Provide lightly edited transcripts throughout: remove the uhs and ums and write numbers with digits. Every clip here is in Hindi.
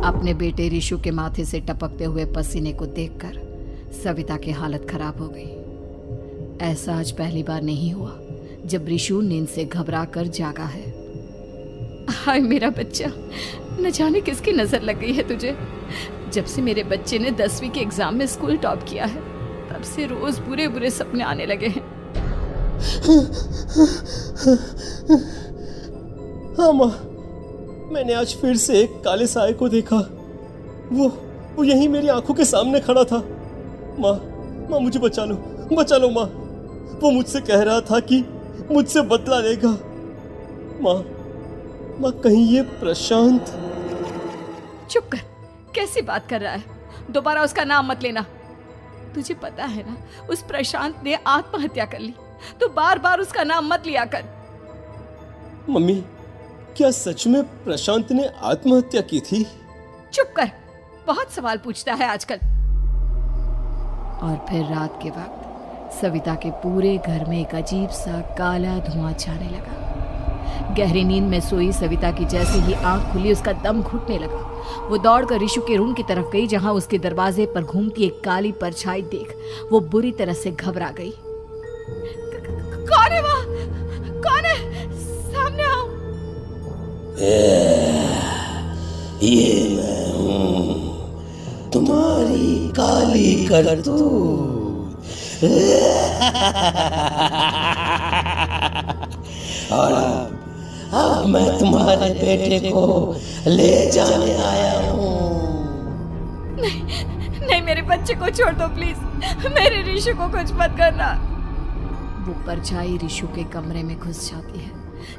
अपने बेटे रिशु के माथे से टपकते हुए पसीने को देखकर सविता की हालत खराब हो गई। ऐसा आज पहली बार नहीं हुआ जब रिशु नींद से घबरा कर जागा है। हाय मेरा बच्चा, न जाने किसकी नजर लग गई है तुझे। जब से मेरे बच्चे ने 10वीं के एग्जाम में स्कूल टॉप किया है तब से रोज बुरे बुरे सपने आने लगे हैं। हाँ माँ, मैंने आज फिर से एक काले साए को देखा। वो यहीं मेरी आंखों के सामने खड़ा था। माँ मुझे बचा लो माँ। वो मुझसे कह रहा था कि मुझसे बदला लेगा। माँ कहीं ये प्रशांत। चुप कर, कैसी बात कर रहा है? दोबारा उसका नाम मत लेना। तुझे पता है ना, उस प्रशांत ने आत्महत्या कर ली, तो बार बार उसका नाम मत लिया कर। मम्मी, क्या सच में प्रशांत ने आत्महत्या की थी? चुप कर, बहुत सवाल पूछता है आजकल। और फिर रात के वक्त सविता के पूरे घर में एक अजीब सा काला धुआं छाने लगा। गहरी नींद में सोई सविता की जैसे ही आंख खुली उसका दम घुटने लगा। वो दौड़कर रिशु के रूम की तरफ गई जहां उसके दरवाजे पर घूमती एक काली परछाई देख वो बुरी तरह से घबरा गई। कौन है वहाँ? कौन है? सामने आओ। ये मैं हूँ, तुम्हारी काली करतूत। और अब मैं तुम्हारे बेटे को ले जाने आया हूँ। नहीं, मेरे बच्चे को छोड़ दो प्लीज। मेरे रिशु को कुछ मत करना। वो परछाई रिशु के कमरे में घुस जाती है।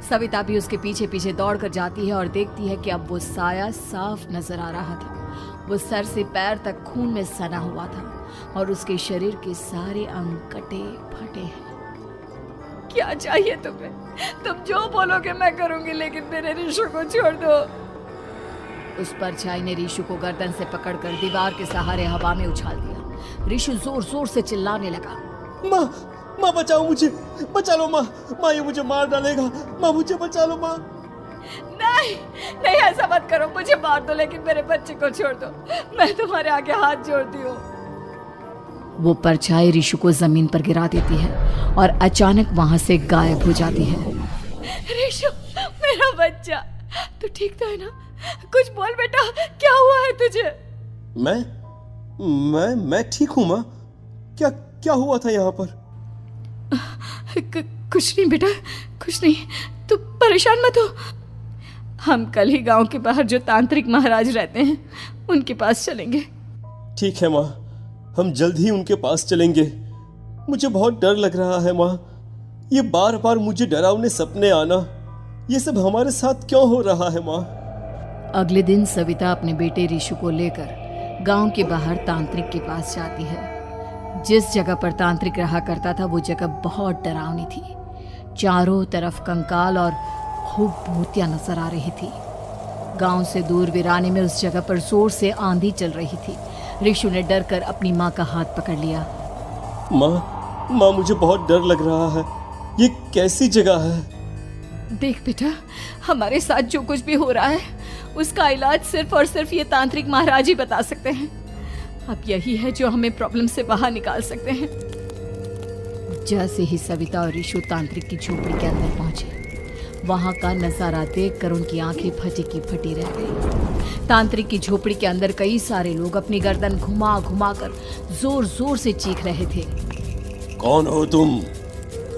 सविता भी उसके पीछे पीछे दौड़ कर जाती है और देखती है कि अब वो साया साफ नजर आ रहा था। वो सर से पैर तक खून में सना हुआ था और उसके शरीर के सारे अंग कटे फटे हैं। क्या चाहिए तुम्हें? तुम जो बोलोगे मैं करूंगी, लेकिन मेरे रिशु को छोड़ दो। उस परछाई ने रिशु को गर्दन से पकड़कर दीवार के सहारे हवा में उछाल दिया। रिशु जोर जोर से चिल्लाने लगा। माँ बचाओ मुझे, बचा लो माँ, ये मुझे मार डालेगा। माँ मुझे बचा लो माँ। नहीं ऐसा मत करो, मुझे मार दो लेकिन मेरे बच्चे को छोड़ दो। मैं तुम्हारे आगे हाथ जोड़ती हूँ। वो परछाई रिशु को जमीन पर गिरा देती है और अचानक वहां से गायब हो जाती है। रिशु, मेरा बच्चा, तू ठीक तो है ना? कुछ बोल बेटा, क्या हुआ है तुझे? मैं ठीक हूँ माँ। क्या हुआ था यहाँ पर? कुछ नहीं बेटा, कुछ नहीं। तू परेशान मत हो। हम कल ही गांव के बाहर जो तांत्रिक महाराज रहते हैं उनके पास चलेंगे। ठीक है माँ, हम जल्द ही उनके पास चलेंगे। मुझे बहुत डर लग रहा है माँ। ये बार बार मुझे डरावने सपने आना, ये सब हमारे साथ क्यों हो रहा है माँ? अगले दिन सविता अपने बेटे रिशु को लेकर गांव के बाहर तांत्रिक के पास जाती है। जिस जगह पर तांत्रिक रहा करता था वो जगह बहुत डरावनी थी। चारों तरफ कंकाल और खूब भूतियां नजर आ रही थी। गांव से दूर वीराने में उस जगह पर जोर से आंधी चल रही थी। रिशु ने डर कर अपनी माँ का हाथ पकड़ लिया। माँ मुझे बहुत डर लग रहा है। ये कैसी जगह है? देख बेटा, हमारे साथ जो कुछ भी हो रहा है उसका इलाज सिर्फ और सिर्फ ये तांत्रिक महाराज ही बता सकते हैं। अब यही है जो हमें प्रॉब्लम से बाहर निकाल सकते हैं। जैसे ही सविता और रिशु तांत्रिक की झोपड़ी के अंदर पहुंचे, वहां का नजारा देखकर उनकी आंखें फटी की फटी रह गई। तांत्रिक की झोपड़ी के अंदर कई सारे लोग अपनी गर्दन घुमा घुमा कर जोर जोर से चीख रहे थे। कौन हो तुम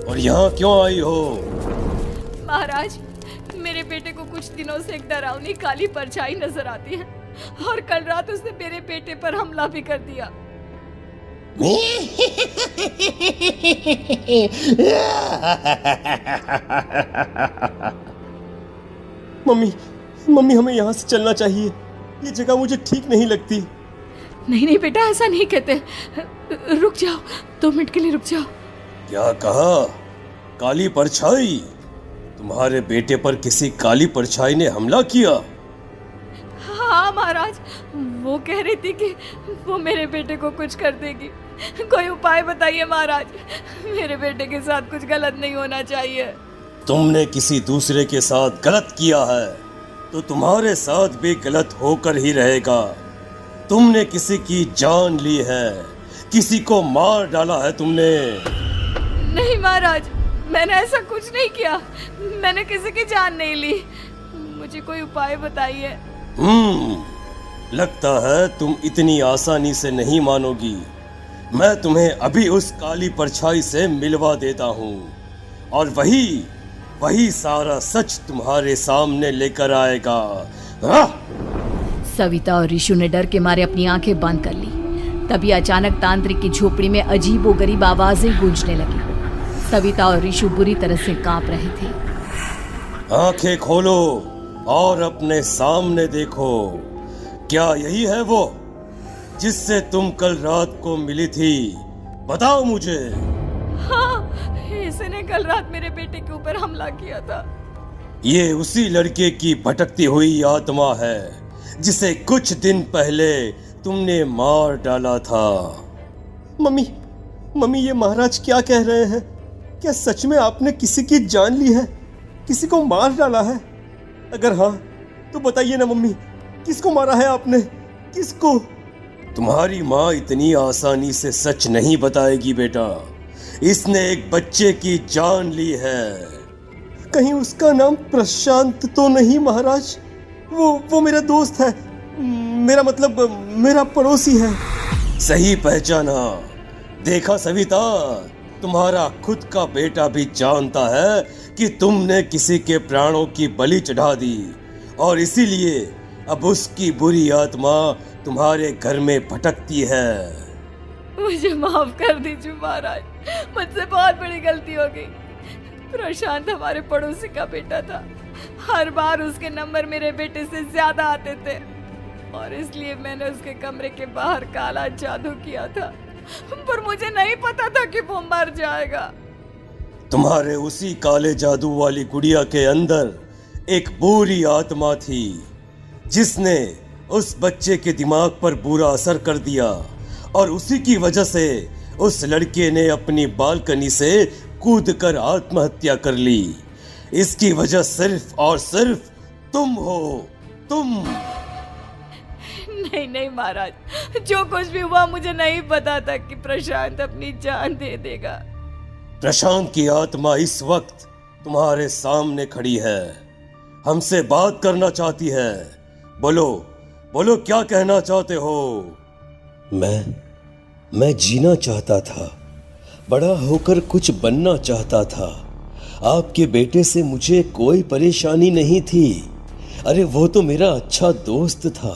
और यहाँ क्यों आई हो? महाराज, मेरे बेटे को कुछ दिनों से एक डरावनी काली परछाई नजर आती है और कल रात उसने मेरे बेटे पर हमला भी कर दिया। मम्मी हमें यहाँ से चलना चाहिए। ये जगह मुझे ठीक नहीं लगती। नहीं बेटा, ऐसा नहीं कहते। रुक जाओ, 2 मिनट के लिए रुक जाओ। क्या कहा? काली परछाई? तुम्हारे बेटे पर किसी काली परछाई ने हमला किया? हाँ महाराज, वो कह रही थी कि वो मेरे बेटे को कुछ कर देगी। कोई उपाय बताइए महाराज, मेरे बेटे के साथ कुछ गलत नहीं होना चाहिए। तुमने किसी दूसरे के साथ गलत किया है। तो तुम्हारे साथ भी गलत होकर ही रहेगा। तुमने किसी की जान ली है, किसी को मार डाला है तुमने। नहीं महाराज, मैंने ऐसा कुछ नहीं किया। मैंने किसी की जान नहीं ली। मुझे कोई उपाय बताइए। लगता है तुम इतनी आसानी से नहीं मानोगी। मैं तुम्हें अभी उस काली परछाई से मिलवा देता हूँ और वही सारा सच तुम्हारे सामने लेकर आएगा। सविता और ऋषु ने डर के मारे अपनी आंखें बंद कर ली। तभी अचानक तांत्रिक की झोपड़ी में अजीबोगरीब आवाजें गूंजने लगी। सविता और ऋषु बुरी तरह से कांप रहे थे। आंखें खोलो और अपने सामने देखो। क्या यही है वो जिससे तुम कल रात को मिली थी? बताओ मुझे। हाँ, इसने कल रात मेरे बेटे के ऊपर हमला किया था। ये उसी लड़के की भटकती हुई आत्मा है जिसे कुछ दिन पहले तुमने मार डाला था। मम्मी ये महाराज क्या कह रहे हैं? क्या सच में आपने किसी की जान ली है, किसी को मार डाला है? अगर हाँ तो बताइए ना मम्मी, किसको मारा है आपने? किसको? तुम्हारी माँ इतनी आसानी से सच नहीं बताएगी बेटा। इसने एक बच्चे की जान ली है। कहीं उसका नाम प्रशांत तो नहीं महाराज? वो मेरा दोस्त है, मेरा पड़ोसी है। सही पहचाना। देखा सविता, तुम्हारा खुद का बेटा भी जानता है कि तुमने किसी के प्राणों की बलि चढ़ा दी और इसीलिए अब उसकी बुरी आत्मा तुम्हारे घर में भटकती है। मुझे माफ कर दीजिए महाराज, मुझसे बहुत बड़ी गलती हो गई। प्रशांत हमारे पड़ोसी का बेटा था। हर बार उसके नंबर मेरे बेटे से ज्यादा आते थे और इसलिए मैंने उसके कमरे के बाहर काला जादू किया था, पर मुझे नहीं पता था कि वो मर जाएगा। तुम्हारे उसी काले जादू वाली गुड़िया के अंदर एक बुरी आत्मा थी जिसने उस बच्चे के दिमाग पर बुरा असर कर दिया और उसी की वजह से उस लड़के ने अपनी बालकनी से कूदकर आत्महत्या कर ली। इसकी वजह सिर्फ और सिर्फ तुम हो, तुम। नहीं महाराज, जो कुछ भी हुआ मुझे नहीं पता था कि प्रशांत अपनी जान दे देगा। प्रशांत की आत्मा इस वक्त तुम्हारे सामने खड़ी है, हमसे बात करना चाहती है। बोलो क्या कहना चाहते हो? मैं जीना चाहता था, बड़ा होकर कुछ बनना चाहता था। आपके बेटे से मुझे कोई परेशानी नहीं थी। अरे वो तो मेरा अच्छा दोस्त था।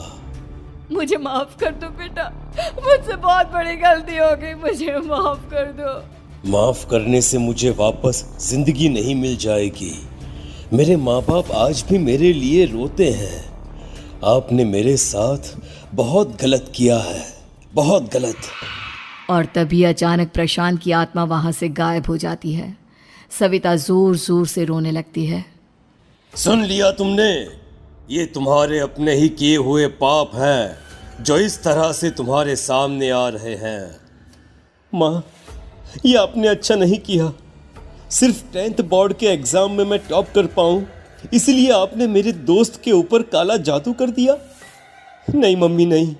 मुझे माफ कर दो बेटा, मुझसे बहुत बड़ी गलती हो गई, मुझे माफ कर दो। माफ करने से मुझे वापस जिंदगी नहीं मिल जाएगी। मेरे माँ बाप आज भी मेरे लिए रोते हैं। आपने मेरे साथ बहुत गलत किया है, बहुत गलत। और तभी अचानक प्रशांत की आत्मा वहां से गायब हो जाती है। सविता जोर जोर से रोने लगती है। सुन लिया तुमने? ये तुम्हारे अपने ही किए हुए पाप हैं जो इस तरह से तुम्हारे सामने आ रहे हैं। माँ, ये आपने अच्छा नहीं किया। सिर्फ 10th बोर्ड के एग्जाम में मैं टॉप कर पाऊं, इसलिए आपने मेरे दोस्त के ऊपर काला जादू कर दिया। नहीं मम्मी, नहीं,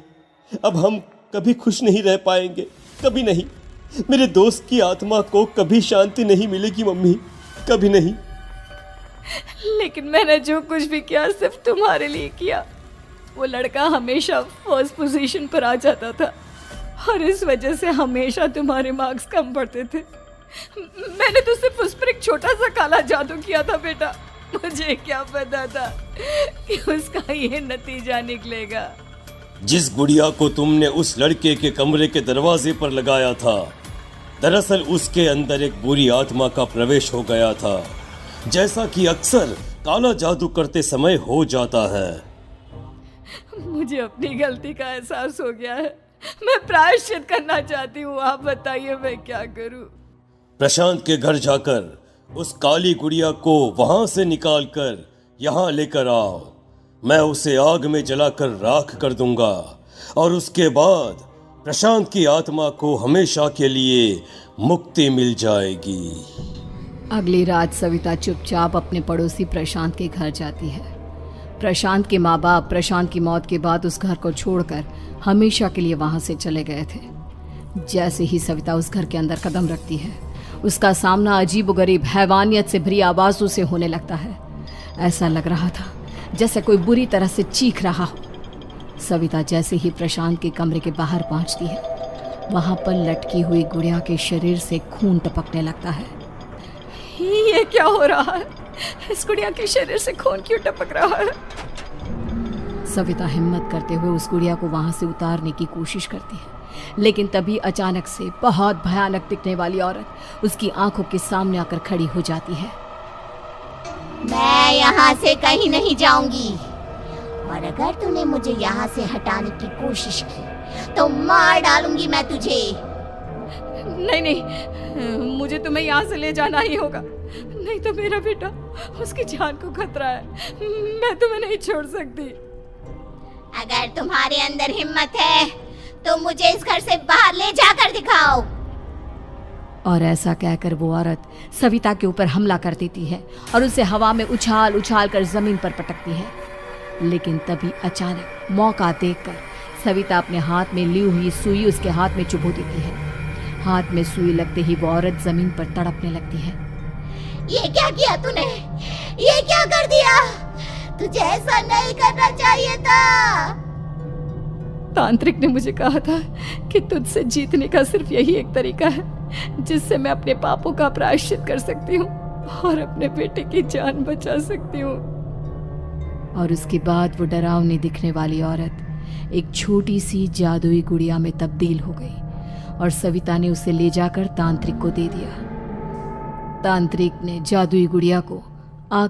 अब हम कभी खुश नहीं रह पाएंगे, कभी नहीं। मेरे दोस्त की आत्मा को कभी शांति नहीं मिलेगी मम्मी, कभी नहीं। लेकिन मैंने जो कुछ भी किया सिर्फ तुम्हारे लिए किया। वो लड़का हमेशा फर्स्ट पोजीशन पर आ जाता था और इस वजह से हमेशा तुम्हारे मार्क्स कम पड़ते थे। मैंने तो सिर्फ उस पर एक छोटा सा काला जादू किया था बेटा। मुझे क्या पता था कि उसका ये नतीजा निकलेगा। जिस गुड़िया को तुमने उस लड़के के कमरे के दरवाजे पर लगाया था, दरअसल उसके अंदर एक बुरी आत्मा का प्रवेश हो गया था, जैसा कि अक्सर काला जादू करते समय हो जाता है। मुझे अपनी गलती का एहसास हो गया है। मैं प्रायश्चित करना चाहती हूँ। आप बताइए मैं क्या करूँ? प्रशांत के घर जाकर उस काली गुड़िया को वहां से निकालकर यहाँ लेकर आओ। मैं उसे आग में जलाकर राख कर दूंगा और उसके बाद प्रशांत की आत्मा को हमेशा के लिए मुक्ति मिल जाएगी। अगली रात सविता चुपचाप अपने पड़ोसी प्रशांत के घर जाती है। प्रशांत के माँ बाप प्रशांत की मौत के बाद उस घर को छोड़कर हमेशा के लिए वहां से चले गए थे। जैसे ही सविता उस घर के अंदर कदम रखती है, उसका सामना अजीबोगरीब हैवानियत से भरी आवाजों से होने लगता है। ऐसा लग रहा था जैसे कोई बुरी तरह से चीख रहा हो। सविता जैसे ही प्रशांत के कमरे के बाहर पहुंचती है, वहां पर लटकी हुई गुड़िया के शरीर से खून टपकने लगता है। ये क्या हो रहा है? इस गुड़िया के शरीर से खून क्यों टपक रहा है? सविता हिम्मत करते हुए उस गुड़िया को वहां से उतारने की कोशिश करती है, लेकिन तभी अचानक से बहुत भयानक दिखने वाली औरत उसकी आंखों के सामने आकर खड़ी हो जाती है। मैं यहाँ से कहीं नहीं जाऊंगी, और अगर तूने मुझे यहाँ से हटाने की कोशिश की तो मार डालूंगी मैं तुझे। नहीं नहीं, मुझे तुम्हें यहाँ से ले जाना ही होगा, नहीं तो मेरा बेटा, उसकी जान को खतरा है। मैं तुम्हें नहीं छोड़ सकती। अगर तुम्हारे अंदर हिम्मत है तो मुझे इस घर से बाहर ले जाकर दिखाओ। और ऐसा कहकर वो औरत सविता के ऊपर हमला कर देती है और उसे हवा में उछाल उछाल कर जमीन पर पटकती है। लेकिन तभी अचानक मौका देखकर सविता अपने हाथ में ली हुई सुई उसके हाथ में चुभो देती है। हाथ में सुई लगते ही वो औरत जमीन पर तड़पने लगती है। ये क्या किया तूने? ये क्या कर दिया? तुझे ऐसा नहीं करना चाहिए था। तांत्रिक ने मुझे कहा था कि तुझसे जीतने का सिर्फ यही एक तरीका है जिससे मैं अपने पापों का प्रायश्चित कर सकती हूँ और अपने बेटे की जान बचा सकती हूँ। और उसके बाद वो डरावनी दिखने वाली औरत एक छोटी सी जादुई गुड़िया में तब्दील हो गई और सविता ने उसे ले जाकर तांत्रिक को दे दिया। तांत्रिक ने जादुई गुड़िया को आग